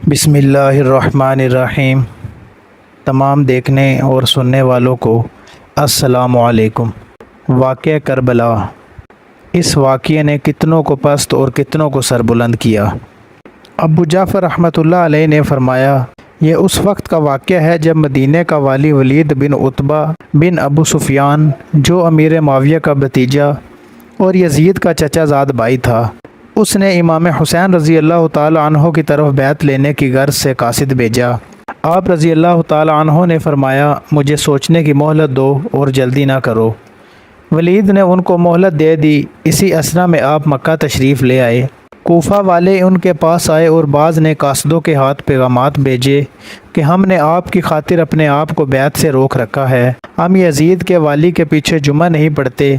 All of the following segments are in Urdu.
بسم اللہ الرحمن الرحیم۔ تمام دیکھنے اور سننے والوں کو السلام علیکم۔ واقعہ کربلا۔ اس واقعے نے کتنوں کو پست اور کتنوں کو سر بلند کیا۔ ابو جعفر رحمۃ اللہ علیہ نے فرمایا، یہ اس وقت کا واقعہ ہے جب مدینہ کا والی ولید بن عتبہ بن ابو سفیان، جو امیر معاویہ کا بھتیجا اور یزید کا چچا زاد بھائی تھا، اس نے امام حسین رضی اللہ تعالی عنہ کی طرف بیعت لینے کی غرض سے قاصد بھیجا۔ آپ رضی اللہ تعالی عنہ نے فرمایا، مجھے سوچنے کی مہلت دو اور جلدی نہ کرو۔ ولید نے ان کو مہلت دے دی۔ اسی اثنا میں آپ مکہ تشریف لے آئے۔ کوفہ والے ان کے پاس آئے اور بعض نے قاصدوں کے ہاتھ پیغامات بھیجے کہ ہم نے آپ کی خاطر اپنے آپ کو بیعت سے روک رکھا ہے، ہم یزید کے والی کے پیچھے جمعہ نہیں پڑھتے،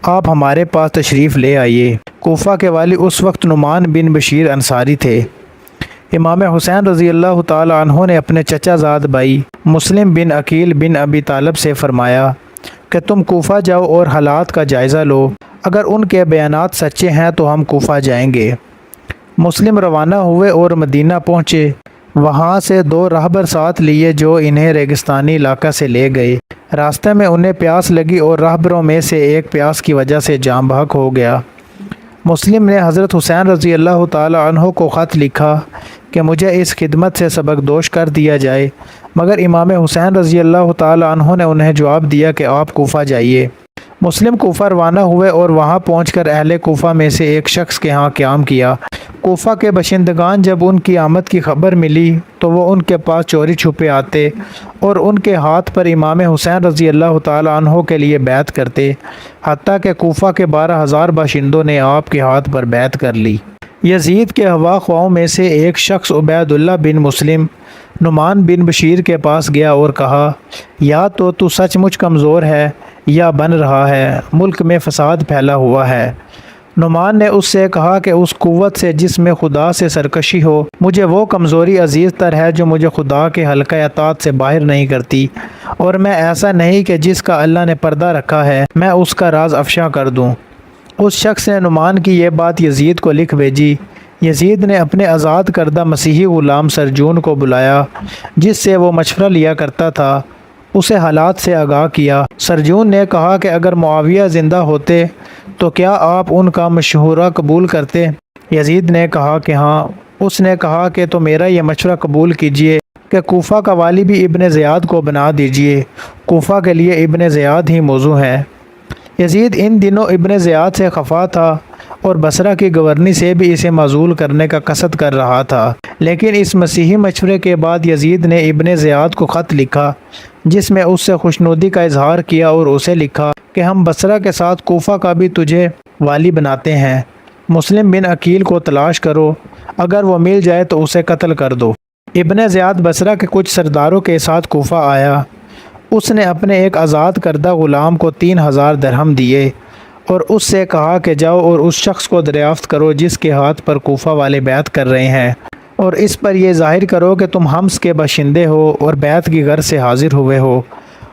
آپ ہمارے پاس تشریف لے آئیے۔ کوفہ کے والی اس وقت نعمان بن بشیر انصاری تھے۔ امام حسین رضی اللہ تعالی عنہ نے اپنے چچا زاد بھائی مسلم بن عقیل بن ابی طالب سے فرمایا کہ تم کوفہ جاؤ اور حالات کا جائزہ لو، اگر ان کے بیانات سچے ہیں تو ہم کوفہ جائیں گے۔ مسلم روانہ ہوئے اور مدینہ پہنچے۔ وہاں سے 2 راہبر ساتھ لیے جو انہیں ریگستانی علاقہ سے لے گئے۔ راستے میں انہیں پیاس لگی اور راہبروں میں سے ایک پیاس کی وجہ سے جاں بحق ہو گیا۔ مسلم نے حضرت حسین رضی اللہ تعالی عنہ کو خط لکھا کہ مجھے اس خدمت سے سبکدوش کر دیا جائے، مگر امام حسین رضی اللہ تعالی عنہ نے انہیں جواب دیا کہ آپ کوفہ جائیے۔ مسلم کوفہ روانہ ہوئے اور وہاں پہنچ کر اہل کوفہ میں سے ایک شخص کے ہاں قیام کیا۔ کوفہ کے باشندگان جب ان کی آمد کی خبر ملی تو وہ ان کے پاس چوری چھپے آتے اور ان کے ہاتھ پر امام حسین رضی اللہ تعالی عنہ کے لیے بیعت کرتے، حتیٰ کہ کوفہ کے 12,000 باشندوں نے آپ کے ہاتھ پر بیعت کر لی۔ یزید کے ہوا خواہوں میں سے ایک شخص عبید اللہ بن مسلم نعمان بن بشیر کے پاس گیا اور کہا، یا تو سچ مچ کمزور ہے یا بن رہا ہے، ملک میں فساد پھیلا ہوا ہے۔ نعمان نے اس سے کہا کہ اس قوت سے جس میں خدا سے سرکشی ہو، مجھے وہ کمزوری عزیز تر ہے جو مجھے خدا کے حلقہ اطاعت سے باہر نہیں کرتی، اور میں ایسا نہیں کہ جس کا اللہ نے پردہ رکھا ہے میں اس کا راز افشا کر دوں۔ اس شخص نے نعمان کی یہ بات یزید کو لکھ بھیجی۔ یزید نے اپنے آزاد کردہ مسیحی غلام سرجون کو بلایا جس سے وہ مشورہ لیا کرتا تھا، اسے حالات سے آگاہ کیا۔ سرجون نے کہا کہ اگر معاویہ زندہ ہوتے تو کیا آپ ان کا مشورہ قبول کرتے؟ یزید نے کہا کہ ہاں۔ اس نے کہا کہ تو میرا یہ مشورہ قبول کیجئے کہ کوفہ کا والی بھی ابن زیاد کو بنا دیجئے، کوفہ کے لیے ابن زیاد ہی موضوع ہے۔ یزید ان دنوں ابن زیاد سے خفا تھا اور بصرہ کی گورنی سے بھی اسے معزول کرنے کا قصد کر رہا تھا، لیکن اس مسیحی مشورے کے بعد یزید نے ابن زیاد کو خط لکھا جس میں اس سے خوشنودی کا اظہار کیا اور اسے لکھا کہ ہم بصرہ کے ساتھ کوفہ کا بھی تجھے والی بناتے ہیں، مسلم بن عقیل کو تلاش کرو، اگر وہ مل جائے تو اسے قتل کر دو۔ ابن زیاد بصرہ کے کچھ سرداروں کے ساتھ کوفہ آیا۔ اس نے اپنے ایک آزاد کردہ غلام کو 3,000 درہم دیے اور اس سے کہا کہ جاؤ اور اس شخص کو دریافت کرو جس کے ہاتھ پر کوفہ والے بیعت کر رہے ہیں، اور اس پر یہ ظاہر کرو کہ تم حمص کے باشندے ہو اور بیعت کی غرض سے حاضر ہوئے ہو،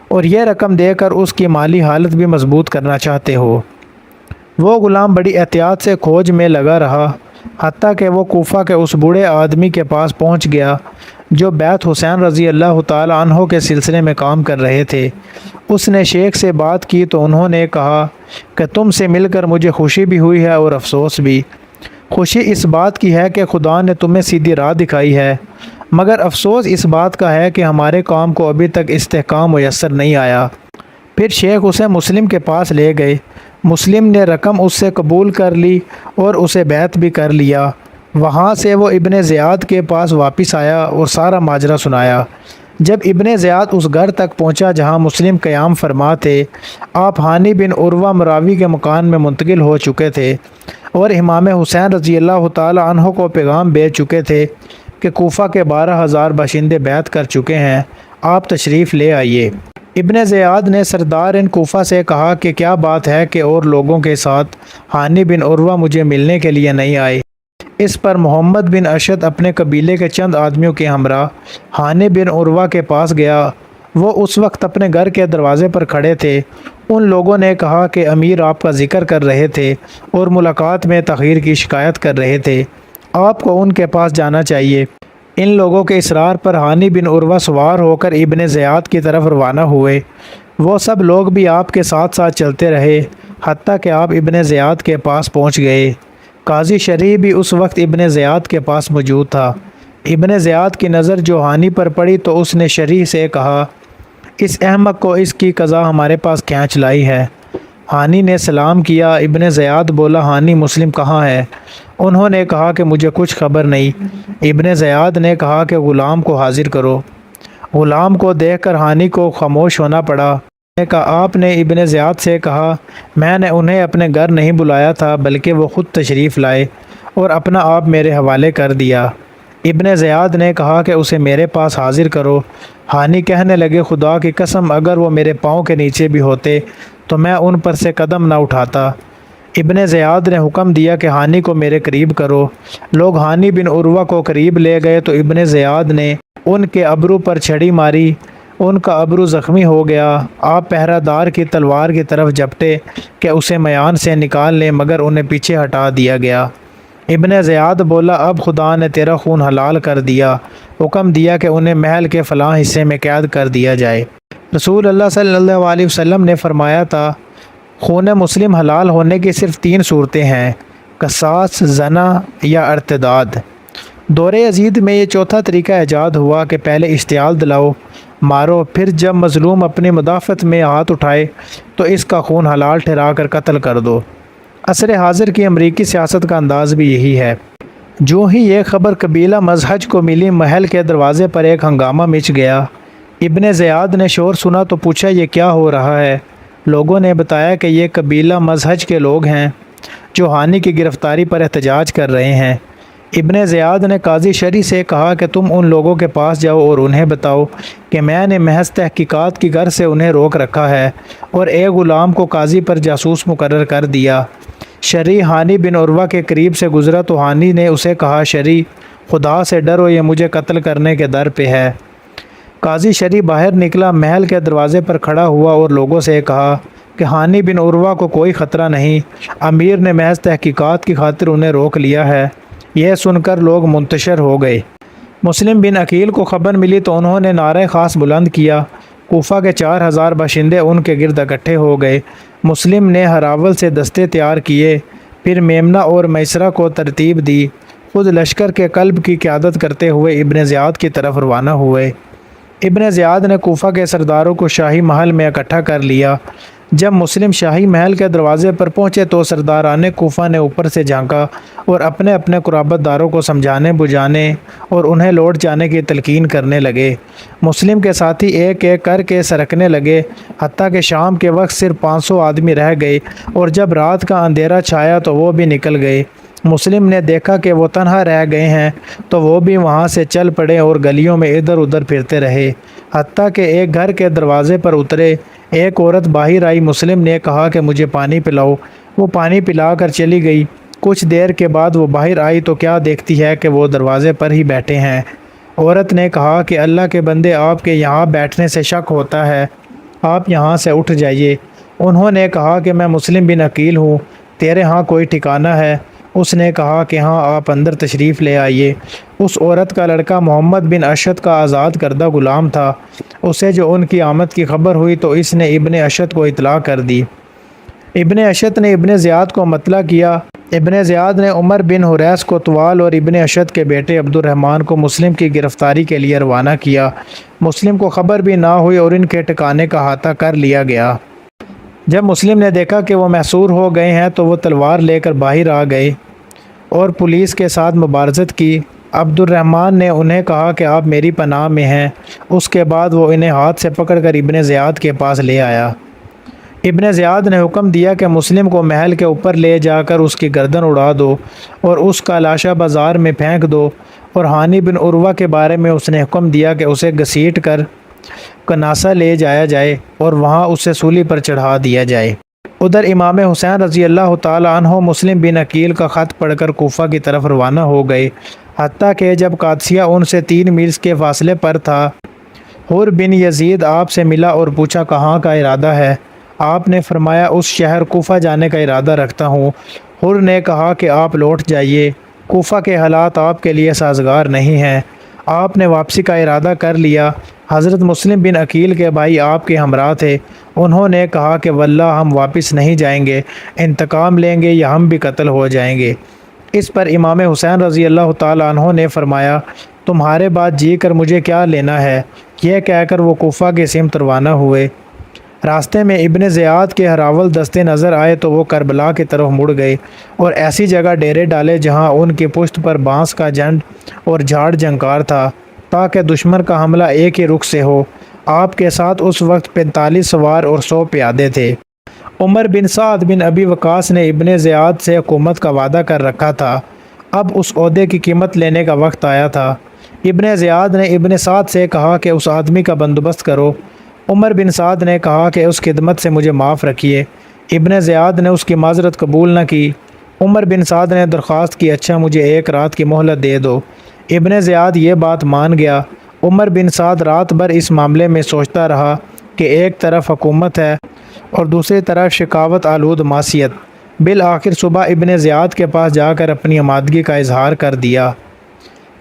اور یہ رقم دے کر اس کی مالی حالت بھی مضبوط کرنا چاہتے ہو۔ وہ غلام بڑی احتیاط سے کھوج میں لگا رہا، حتیٰ کہ وہ کوفہ کے اس بوڑھے آدمی کے پاس پہنچ گیا جو بیعت حسین رضی اللہ تعالی عنہ کے سلسلے میں کام کر رہے تھے۔ اس نے شیخ سے بات کی تو انہوں نے کہا کہ تم سے مل کر مجھے خوشی بھی ہوئی ہے اور افسوس بھی۔ خوشی اس بات کی ہے کہ خدا نے تمہیں سیدھی راہ دکھائی ہے، مگر افسوس اس بات کا ہے کہ ہمارے کام کو ابھی تک استحکام میسر نہیں آیا۔ پھر شیخ اسے مسلم کے پاس لے گئے۔ مسلم نے رقم اس سے قبول کر لی اور اسے بیعت بھی کر لیا۔ وہاں سے وہ ابن زیاد کے پاس واپس آیا اور سارا ماجرا سنایا۔ جب ابن زیاد اس گھر تک پہنچا جہاں مسلم قیام فرما تھے، آپ ہانی بن عروہ مراوی کے مکان میں منتقل ہو چکے تھے اور امام حسین رضی اللہ تعالی عنہ کو پیغام بھیج چکے تھے کہ کوفہ کے 12,000 باشندے بیعت کر چکے ہیں، آپ تشریف لے آئیے۔ ابن زیاد نے سردار ان کوفہ سے کہا کہ کیا بات ہے کہ اور لوگوں کے ساتھ ہانی بن عروہ مجھے ملنے کے لیے نہیں آئے؟ اس پر محمد بن اشد اپنے قبیلے کے چند آدمیوں کے ہمراہ ہانی بن عروہ کے پاس گیا۔ وہ اس وقت اپنے گھر کے دروازے پر کھڑے تھے۔ ان لوگوں نے کہا کہ امیر آپ کا ذکر کر رہے تھے اور ملاقات میں تاخیر کی شکایت کر رہے تھے، آپ کو ان کے پاس جانا چاہیے۔ ان لوگوں کے اصرار پر ہانی بن عروہ سوار ہو کر ابن زیاد کی طرف روانہ ہوئے۔ وہ سب لوگ بھی آپ کے ساتھ ساتھ چلتے رہے حتیٰ کہ آپ ابن زیاد کے پاس پہنچ گئے۔ قاضی شریح بھی اس وقت ابن زیاد کے پاس موجود تھا۔ ابن زیاد کی نظر جو ہانی پر پڑی تو اس نے شریح سے کہا، اس احمق کو اس کی قضا ہمارے پاس کھینچ لائی ہے۔ ہانی نے سلام کیا۔ ابن زیاد بولا، ہانی مسلم کہاں ہے؟ انہوں نے کہا کہ مجھے کچھ خبر نہیں۔ ابن زیاد نے کہا کہ غلام کو حاضر کرو۔ غلام کو دیکھ کر ہانی کو خاموش ہونا پڑا۔ نے کہا، آپ نے ابن زیاد سے کہا میں نے انہیں اپنے گھر نہیں بلایا تھا بلکہ وہ خود تشریف لائے اور اپنا آپ میرے حوالے کر دیا۔ ابن زیاد نے کہا کہ اسے میرے پاس حاضر کرو۔ ہانی کہنے لگے، خدا کی قسم اگر وہ میرے پاؤں کے نیچے بھی ہوتے تو میں ان پر سے قدم نہ اٹھاتا۔ ابن زیاد نے حکم دیا کہ ہانی کو میرے قریب کرو۔ لوگ ہانی بن عروہ کو قریب لے گئے تو ابن زیاد نے ان کے ابرو پر چھڑی ماری۔ ان کا ابرو زخمی ہو گیا۔ آپ پہرہ دار کی تلوار کی طرف جھپٹے کہ اسے میان سے نکال لیں مگر انہیں پیچھے ہٹا دیا گیا۔ ابن زیاد بولا، اب خدا نے تیرا خون حلال کر دیا۔ حکم دیا کہ انہیں محل کے فلاں حصے میں قید کر دیا جائے۔ رسول اللہ صلی اللہ علیہ وسلم نے فرمایا تھا، خون مسلم حلال ہونے کی صرف 3 صورتیں ہیں، قصاص، زنا یا ارتداد۔ دور یزید میں یہ چوتھا طریقہ ایجاد ہوا کہ پہلے اشتعال دلاؤ، مارو، پھر جب مظلوم اپنی مدافعت میں ہاتھ اٹھائے تو اس کا خون حلال ٹھہرا کر قتل کر دو۔ عصر حاضر کی امریکی سیاست کا انداز بھی یہی ہے۔ جو ہی یہ خبر قبیلہ مزہج کو ملی، محل کے دروازے پر ایک ہنگامہ مچ گیا۔ ابن زیاد نے شور سنا تو پوچھا، یہ کیا ہو رہا ہے؟ لوگوں نے بتایا کہ یہ قبیلہ مزہج کے لوگ ہیں جو ہانی کی گرفتاری پر احتجاج کر رہے ہیں۔ ابن زیاد نے قاضی شریح سے کہا کہ تم ان لوگوں کے پاس جاؤ اور انہیں بتاؤ کہ میں نے محض تحقیقات کی غرض سے انہیں روک رکھا ہے اور ایک غلام کو قاضی پر جاسوس مقرر کر دیا۔ شریح ہانی بن عروہ کے قریب سے گزرا تو ہانی نے اسے کہا، شریح خدا سے ڈرو، یہ مجھے قتل کرنے کے در پہ ہے۔ قاضی شریح باہر نکلا، محل کے دروازے پر کھڑا ہوا اور لوگوں سے کہا کہ ہانی بن عروہ کو کوئی خطرہ نہیں، امیر نے محض تحقیقات کی خاطر انہیں روک لیا ہے۔ یہ سن کر لوگ منتشر ہو گئے۔ مسلم بن عقیل کو خبر ملی تو انہوں نے نعرہ خاص بلند کیا۔ کوفہ کے 4000 باشندے ان کے گرد اکٹھے ہو گئے۔ مسلم نے ہراول سے دستے تیار کیے، پھر میمنہ اور میسرہ کو ترتیب دی، خود لشکر کے قلب کی قیادت کرتے ہوئے ابن زیاد کی طرف روانہ ہوئے۔ ابن زیاد نے کوفہ کے سرداروں کو شاہی محل میں اکٹھا کر لیا۔ جب مسلم شاہی محل کے دروازے پر پہنچے تو سرداران کوفہ نے اوپر سے جھانکا اور اپنے اپنے قرابت داروں کو سمجھانے بجھانے اور انہیں لوٹ جانے کی تلقین کرنے لگے۔ مسلم کے ساتھی ایک ایک کر کے سرکنے لگے حتیٰ کہ شام کے وقت صرف 500 آدمی رہ گئے اور جب رات کا اندھیرا چھایا تو وہ بھی نکل گئے۔ مسلم نے دیکھا کہ وہ تنہا رہ گئے ہیں تو وہ بھی وہاں سے چل پڑے اور گلیوں میں ادھر ادھر پھرتے رہے حتیٰ کہ ایک گھر کے دروازے پر اترے۔ ایک عورت باہر آئی، مسلم نے کہا کہ مجھے پانی پلاؤ۔ وہ پانی پلا کر چلی گئی۔ کچھ دیر کے بعد وہ باہر آئی تو کیا دیکھتی ہے کہ وہ دروازے پر ہی بیٹھے ہیں۔ عورت نے کہا کہ اللہ کے بندے، آپ کے یہاں بیٹھنے سے شک ہوتا ہے، آپ یہاں سے اٹھ جائیے۔ انہوں نے کہا کہ میں مسلم بن عقیل ہوں، تیرے ہاں کوئی ٹھکانہ ہے؟ اس نے کہا کہ ہاں، آپ اندر تشریف لے آئیے۔ اس عورت کا لڑکا محمد بن اشد کا آزاد کردہ غلام تھا۔ اسے جو ان کی آمد کی خبر ہوئی تو اس نے ابن اشد کو اطلاع کر دی۔ ابن اشد نے ابن زیاد کو مطلع کیا۔ ابن زیاد نے عمر بن حریث کو طوال اور ابن اشد کے بیٹے عبد الرحمن کو مسلم کی گرفتاری کے لیے روانہ کیا۔ مسلم کو خبر بھی نہ ہوئی اور ان کے ٹھکانے کا احاطہ کر لیا گیا۔ جب مسلم نے دیکھا کہ وہ محصور ہو گئے ہیں تو وہ تلوار لے کر باہر آ گئے اور پولیس کے ساتھ مبارزت کی۔ عبد الرحمن نے انہیں کہا کہ آپ میری پناہ میں ہیں۔ اس کے بعد وہ انہیں ہاتھ سے پکڑ کر ابن زیاد کے پاس لے آیا۔ ابن زیاد نے حکم دیا کہ مسلم کو محل کے اوپر لے جا کر اس کی گردن اڑا دو اور اس کا لاشا بازار میں پھینک دو، اور ہانی بن عروہ کے بارے میں اس نے حکم دیا کہ اسے گھسیٹ کر کناسہ لے جایا جائے اور وہاں اسے سولی پر چڑھا دیا جائے۔ ادھر امام حسین رضی اللہ تعالیٰ عنہ مسلم بن عقیل کا خط پڑھ کر کوفہ کی طرف روانہ ہو گئے حتیٰ کہ جب قادسیہ ان سے 3 میل کے فاصلے پر تھا، حر بن یزید آپ سے ملا اور پوچھا کہاں کا ارادہ ہے؟ آپ نے فرمایا اس شہر کوفہ جانے کا ارادہ رکھتا ہوں۔ حر نے کہا کہ آپ لوٹ جائیے، کوفہ کے حالات آپ کے لیے سازگار نہیں ہیں، آپ نے واپسی کا ارادہ کر لیا۔ حضرت مسلم بن عقیل کے بھائی آپ کے ہمراہ تھے۔ انہوں نے کہا کہ واللہ ہم واپس نہیں جائیں گے، انتقام لیں گے یا ہم بھی قتل ہو جائیں گے۔ اس پر امام حسین رضی اللہ تعالیٰ عنہ نے فرمایا تمہارے بات جی کر مجھے کیا لینا ہے، یہ کہہ کر وہ کوفہ کی سمت روانہ ہوئے۔ راستے میں ابن زیاد کے ہراول دستے نظر آئے تو وہ کربلا کی طرف مڑ گئے اور ایسی جگہ ڈیرے ڈالے جہاں ان کی پشت پر بانس کا جھنڈ اور جھاڑ جھنکار تھا تاکہ دشمن کا حملہ ایک ہی رخ سے ہو۔ آپ کے ساتھ اس وقت 45 سوار اور 100 پیادے تھے۔ عمر بن سعد بن ابی وقاص نے ابن زیاد سے حکومت کا وعدہ کر رکھا تھا، اب اس عہدے کی قیمت لینے کا وقت آیا تھا۔ ابن زیاد نے ابن سعد سے کہا کہ اس آدمی کا بندوبست کرو۔ عمر بن سعد نے کہا کہ اس خدمت سے مجھے معاف رکھیے۔ ابن زیاد نے اس کی معذرت قبول نہ کی۔ عمر بن سعد نے درخواست کی اچھا مجھے 1 رات کی مہلت دے دو۔ ابن زیاد یہ بات مان گیا۔ عمر بن سعد رات بھر اس معاملے میں سوچتا رہا کہ ایک طرف حکومت ہے اور دوسری طرف شکاوت آلود معصیت۔ بالآخر صبح ابن زیاد کے پاس جا کر اپنی آمادگی کا اظہار کر دیا۔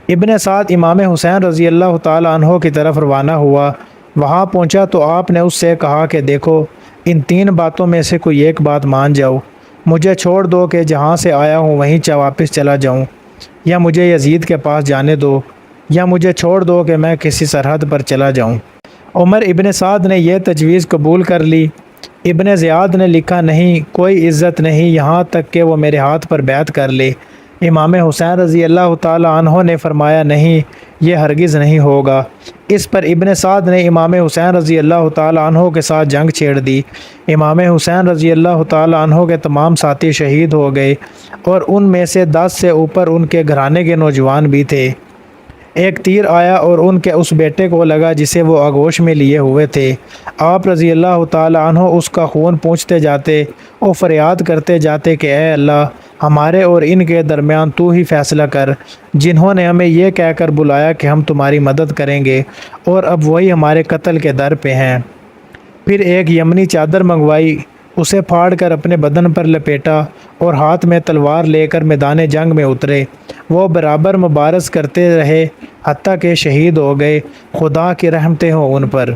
ابن سعد امام حسین رضی اللہ تعالیٰ عنہ کی طرف روانہ ہوا۔ وہاں پہنچا تو آپ نے اس سے کہا کہ دیکھو ان 3 باتوں میں سے کوئی ایک بات مان جاؤ، مجھے چھوڑ دو کہ جہاں سے آیا ہوں وہیں واپس چلا جاؤں، یا مجھے یزید کے پاس جانے دو، یا مجھے چھوڑ دو کہ میں کسی سرحد پر چلا جاؤں۔ عمر ابن سعد نے یہ تجویز قبول کر لی۔ ابن زیاد نے لکھا نہیں کوئی عزت نہیں یہاں تک کہ وہ میرے ہاتھ پر بیعت کر لے۔ امام حسین رضی اللہ تعالیٰ عنہ نے فرمایا نہیں، یہ ہرگز نہیں ہوگا۔ اس پر ابن سعد نے امام حسین رضی اللہ تعالیٰ عنہ کے ساتھ جنگ چھیڑ دی۔ امام حسین رضی اللہ تعالیٰ عنہ کے تمام ساتھی شہید ہو گئے اور ان میں سے 10 سے اوپر ان کے گھرانے کے نوجوان بھی تھے۔ ایک تیر آیا اور ان کے اس بیٹے کو لگا جسے وہ آغوش میں لیے ہوئے تھے۔ آپ رضی اللہ تعالیٰ عنہ اس کا خون پونچھتے جاتے اور فریاد کرتے جاتے کہ اے اللہ ہمارے اور ان کے درمیان تو ہی فیصلہ کر، جنہوں نے ہمیں یہ کہہ کر بلایا کہ ہم تمہاری مدد کریں گے اور اب وہی ہمارے قتل کے در پہ ہیں۔ پھر ایک یمنی چادر منگوائی، اسے پھاڑ کر اپنے بدن پر لپیٹا اور ہاتھ میں تلوار لے کر میدان جنگ میں اترے۔ وہ برابر مبارز کرتے رہے حتیٰ کہ شہید ہو گئے۔ خدا کی رحمتیں ہوں ان پر۔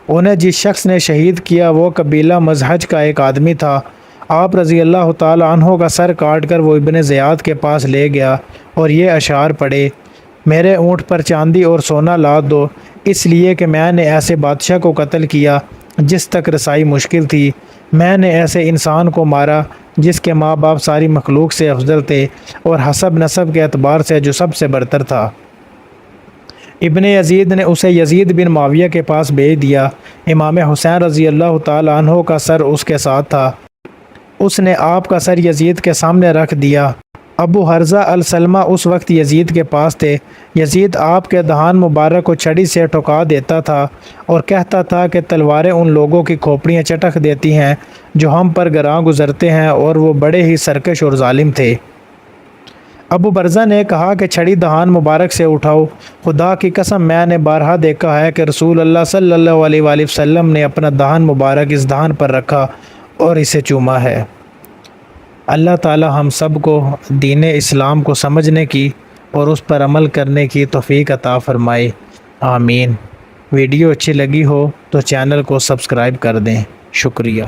انہیں جس شخص نے شہید کیا وہ قبیلہ مزہج کا ایک آدمی تھا۔ آپ رضی اللہ تعالیٰ عنہ کا سر کاٹ کر وہ ابن زیاد کے پاس لے گیا اور یہ اشعار پڑھے، میرے اونٹ پر چاندی اور سونا لاد دو، اس لیے کہ میں نے ایسے بادشاہ کو قتل کیا جس تک رسائی مشکل تھی، میں نے ایسے انسان کو مارا جس کے ماں باپ ساری مخلوق سے افضل تھے اور حسب نسب کے اعتبار سے جو سب سے برتر تھا۔ ابن یزید نے اسے یزید بن معاویہ کے پاس بھیج دیا۔ امام حسین رضی اللہ تعالیٰ عنہ کا سر اس کے ساتھ تھا۔ اس نے آپ کا سر یزید کے سامنے رکھ دیا۔ ابو حرزہ السلمہ اس وقت یزید کے پاس تھے۔ یزید آپ کے دہان مبارک کو چھڑی سے ٹھکا دیتا تھا اور کہتا تھا کہ تلواریں ان لوگوں کی کھوپڑیاں چٹک دیتی ہیں جو ہم پر گراں گزرتے ہیں، اور وہ بڑے ہی سرکش اور ظالم تھے۔ ابو برزہ نے کہا کہ چھڑی دہان مبارک سے اٹھاؤ، خدا کی قسم میں نے بارہا دیکھا ہے کہ رسول اللہ صلی اللہ علیہ وآلہ وسلم نے اپنا دہان مبارک اس دہان پر رکھا اور اسے چوما ہے۔ اللہ تعالی ہم سب کو دین اسلام کو سمجھنے کی اور اس پر عمل کرنے کی توفیق عطا فرمائے، آمین۔ ویڈیو اچھی لگی ہو تو چینل کو سبسکرائب کر دیں، شکریہ۔